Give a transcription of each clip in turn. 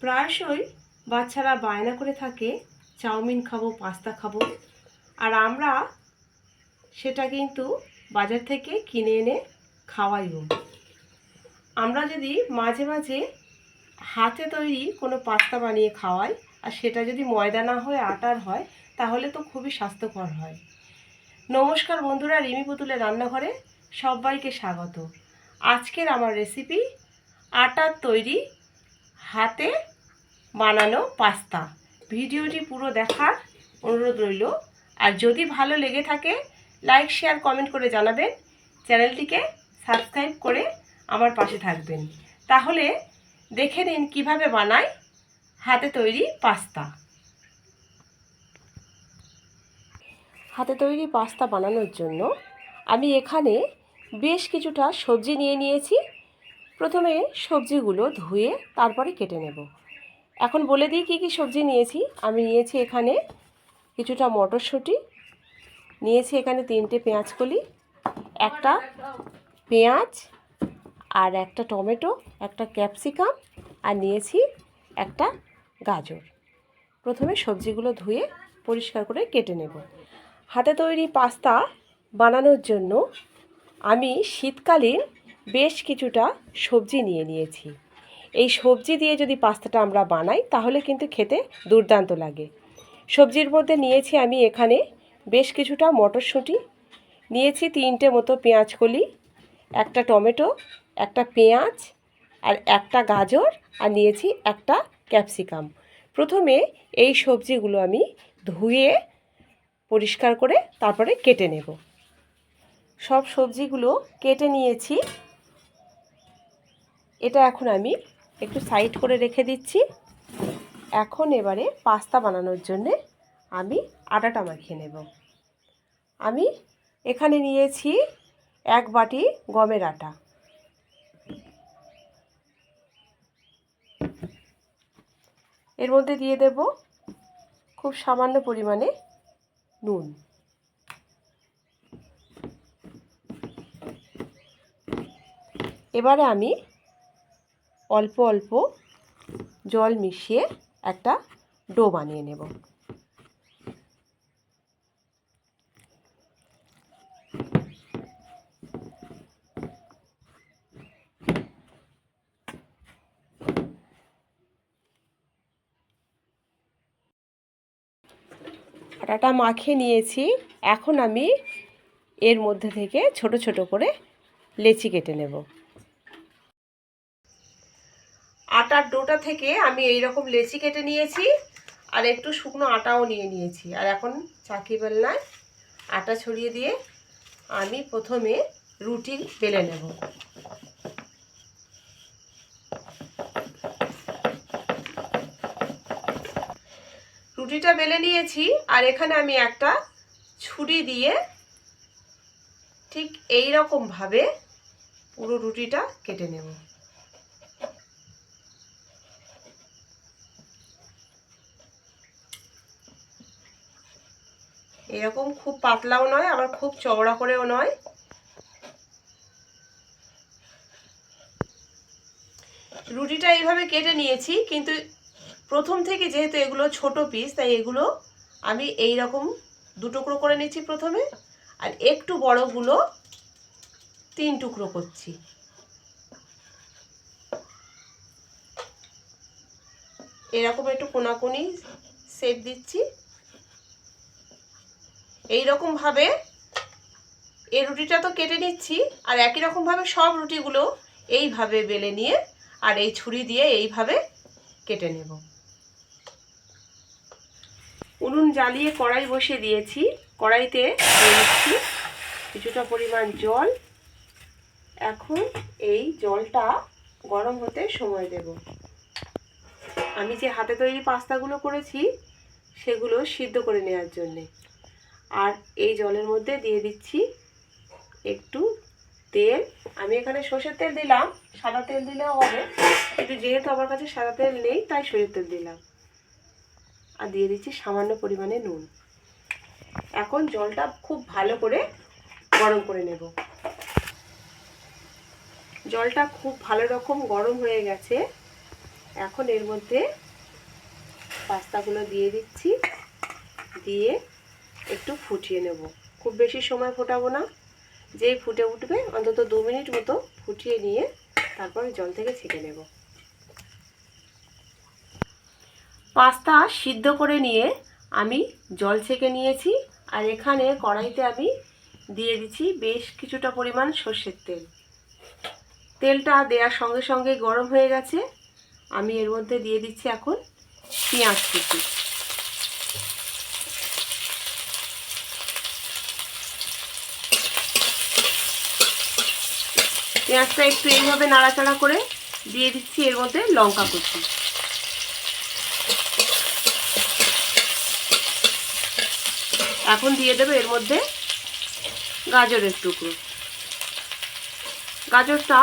প্রায়শই বাচ্চারা বায়না করে থাকে চাউমিন খাবো, পাস্তা খাবো, আর আমরা সেটা কিন্তু বাজার থেকে কিনে এনে খাওয়াইও। আমরা যদি মাঝে মাঝে হাতে তৈরি কোনো পাস্তা বানিয়ে খাওয়াই, আর সেটা যদি ময়দা না হয় আটার হয়, তাহলে তো খুবই স্বাস্থ্যকর হয়। নমস্কার বন্ধুরা, রিমি পুতুলের রান্নাঘরে সবাইকে স্বাগত। আজকের আমার রেসিপি আটার তৈরি হাতে বানানো পাস্তা। ভিডিওটি পুরো দেখার অনুরোধ রইল। আর যদি ভালো লেগে থাকে লাইক, শেয়ার, কমেন্ট করে জানাবেন। চ্যানেলটিকে সাবস্ক্রাইব করে আমার পাশে থাকবেন। তাহলে দেখে নিন কীভাবে বানাই হাতে তৈরি পাস্তা। হাতে তৈরি পাস্তা বানানোর জন্য আমি এখানে বেশ কিছুটা সবজি নিয়ে নিয়েছি। প্রথমে সবজিগুলো ধুয়ে তারপরে কেটে নেব। এখন বলে দিই কী কী সবজি নিয়েছি। আমি নিয়েছি এখানে কিছুটা মটরশুঁটি, নিয়েছি এখানে 3টে পেঁয়াজকলি, একটা পেঁয়াজ, আর একটা টমেটো, একটা ক্যাপসিকাম, আর নিয়েছি একটা গাজর। প্রথমে সবজিগুলো ধুয়ে পরিষ্কার করে কেটে নেব। হাতে তৈরি পাস্তা বানানোর জন্য আমি শীতকালীন বেশ কিছুটা সবজি নিয়ে নিয়েছি। এই সবজি দিয়ে যদি পাস্তাটা আমরা বানাই তাহলে কিন্তু খেতে দুর্দান্ত লাগে। সবজির মধ্যে নিয়েছি আমি এখানে বেশ কিছুটা মটরশুঁটি, নিয়েছি 3টে মতো পেঁয়াজকলি, একটা টমেটো, একটা পেঁয়াজ, আর একটা গাজর, আর নিয়েছি একটা ক্যাপসিকাম। প্রথমে এই সবজিগুলো আমি ধুয়ে পরিষ্কার করে তারপরে কেটে নেব। সব সবজিগুলো কেটে নিয়েছি। এটা এখন আমি একটু সাইড করে রেখে দিচ্ছি। এখন এবারে পাস্তা বানানোর জন্যে আমি আটাটা মাখিয়ে নেব। আমি এখানে নিয়েছি 1 বাটি গমের আটা। এর মধ্যে দিয়ে দেব খুব সামান্য পরিমাণে নুন। এবারে আমি অল্প অল্প জল মিশিয়ে একটা ডো বানিয়ে নেব। আটাটা মাখিয়ে নিয়েছি। এখন আমি এর মধ্যে থেকে ছোট ছোট করে লেচি কেটে নেব। আটার ডোটা থেকে আমি এই রকম লেচি কেটে নিয়েছি, আর একটু শুকনো আটাও নিয়ে নিয়েছি। আর এখন চাকি বেলনায় আটা ছড়িয়ে দিয়ে আমি প্রথমে রুটি বেলে নেব। রুটিটা বেলে নিয়েছি, আর এখানে আমি একটা ছুরি দিয়ে ঠিক এই রকম ভাবে পুরো রুটিটা কেটে নেব। এরকম খুব পাতলাও নয়, আবার খুব চওড়া করেও নয়। রুটিটা এইভাবে কেটে নিয়েছি, কিন্তু প্রথম থেকে যেহেতু এগুলো ছোট পিস, তাই এগুলো আমি এই রকম 2 টুকরো করে নিচ্ছি প্রথমে, আর একটু বড়গুলো 3 টুকরো করছি। এরকম একটু কোনাকুনি শেপ দিচ্ছি। এই রকম ভাবে এই রুটিটা তো কেটে নিচ্ছি, আর একই রকম ভাবে সব রুটিগুলো এইভাবে বেলে নিয়ে আর এই ছুরি দিয়ে এইভাবে কেটে নেব। উনুন জ্বালিয়ে কড়াই বসিয়ে দিয়েছি। কড়াইতে দিয়ে দিচ্ছি কিছুটা পরিমাণ জল। এখন এই জলটা গরম হতে সময় দেব। আমি যে হাতে তৈরি পাস্তাগুলো করেছি সেগুলো সিদ্ধ করে নেওয়ার জন্যে। আর এই জলের মধ্যে দিয়ে দিচ্ছি একটু তেল। আমি এখানে সরষের তেল দিলাম, সাদা তেল দিলেও হবে, কিন্তু যেহেতু আমার কাছে সাদা তেল নেই তাই সরষের তেল দিলাম। আর দিয়ে দিচ্ছি সামান্য পরিমাণে নুন। এখন জলটা খুব ভালো করে গরম করে নেব। জলটা খুব ভালো রকম গরম হয়ে গেছে। এখন এর মধ্যে পাস্তাগুলো দিয়ে দিচ্ছি, দিয়ে একটু ফুটিয়ে নেব। খুব বেশি সময় ফোটাবো না, যেই ফুটে উঠবে অন্তত 2 মিনিট মতো ফুটিয়ে নিয়ে তারপর জল থেকে ছেঁকে নেব। পাস্তা সিদ্ধ করে নিয়ে আমি জল ছেঁকে নিয়েছি, আর এখানে কড়াইতে আমি দিয়ে দিচ্ছি বেশ কিছুটা পরিমাণ সর্ষের তেল। তেলটা দেওয়ার সঙ্গে সঙ্গে গরম হয়ে গেছে। আমি এর মধ্যে দিয়ে দিচ্ছি এখন পেঁয়াজ কুচি। পেঁয়াজটা একটু এইভাবে নাড়াচাড়া করে দিয়ে দিচ্ছি এর মধ্যে লঙ্কা কুচি। এখন দিয়ে দেবো এর মধ্যে গাজরের টুকরো। গাজরটা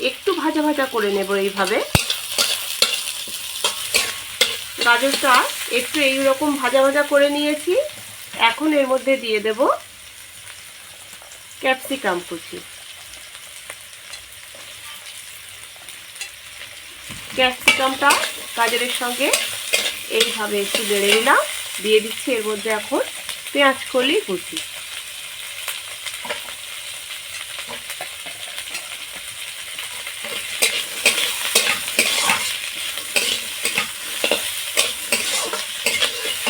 একটু ভাজা ভাজা করে নেব এইভাবে। গাজরটা একটু এইরকম ভাজা ভাজা করে নিয়েছি। এখন এর মধ্যে দিয়ে দেব ক্যাপসিকাম কুচি। ক্যাপসিকামটা গাজরের সঙ্গে এইভাবে একটু বেড়ে নিলাম। দিয়ে দিচ্ছি এর মধ্যে এখন পেঁয়াজ কলি কুচি।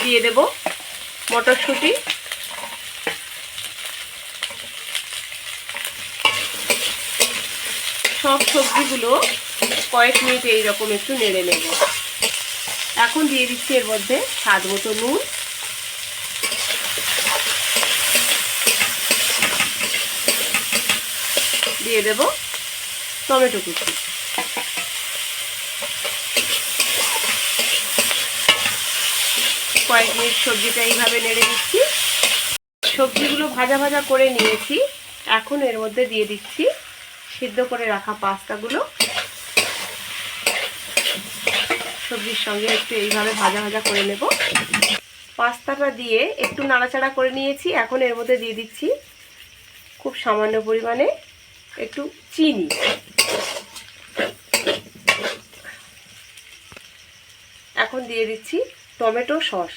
দিয়ে দেব মটরশুঁটি। সব সবজিগুলো কয়েক মিনিট এইরকম একটু নেড়ে নেব। এখন দিয়ে দিচ্ছি এর মধ্যে স্বাদ মতো নুন, দিয়ে দেব টমেটো কুচি। কয়েক মিনিট সবজিটা এইভাবে নেড়ে দিচ্ছি। সবজিগুলো ভাজা ভাজা করে নিয়েছি। এখন এর মধ্যে দিয়ে দিচ্ছি সিদ্ধ করে রাখা পাস্তাগুলো। সবজির সঙ্গে একটু এইভাবে ভাজা ভাজা করে নেব। পাস্তাটা দিয়ে একটু নাড়াচাড়া করে নিয়েছি। এখন এর মধ্যে দিয়ে দিচ্ছি খুব সামান্য পরিমাণে একটু চিনি। এখন দিয়ে দিচ্ছি টমেটো সস।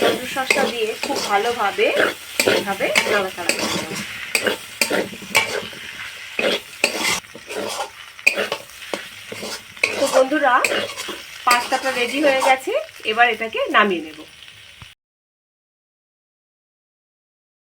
টমেটো সসটা দিয়ে খুব ভালোভাবে এইভাবে নাড়াচাড়া করে নেব। তো বন্ধুরা, পাস্তাটা রেডি হয়ে গেছে। এবার এটাকে নামিয়ে নেব।